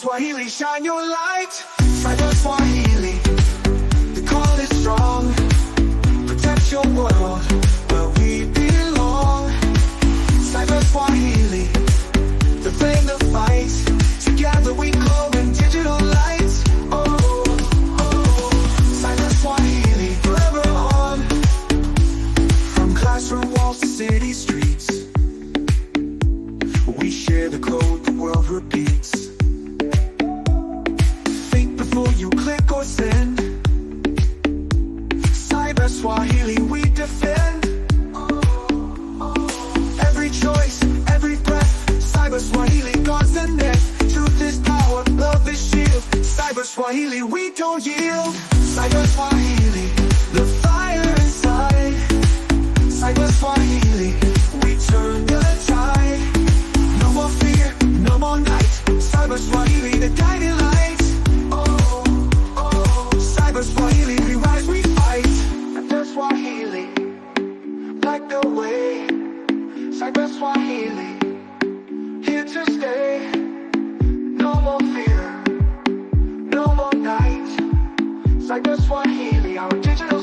Swahili, shine your light. Cyber Swahili, the call is strong. Protect your world where we belong. Cyber Swahili, the flame, the fight. Together we glow in digital light. Oh, oh, Cyber Swahili, forever on. From classroom walls to city streets, we share the code the world repeats. Think before you click or send. Cyber Swahili we defend. Every choice, every breath. Cyber Swahili guards the net. Truth is power, love is shield. Cyber Swahili we don't yield. Cyber Swahili, the fire inside. Cyber Swahili, we turn the tide. No more fear, no more night. Cyber Swahili, the guiding light. Oh, oh, Cyber Swahili, we rise, we fight. After Swahili, like the way. Cyber Swahili, here to stay. No more fear, no more night. Cyber Swahili, our digital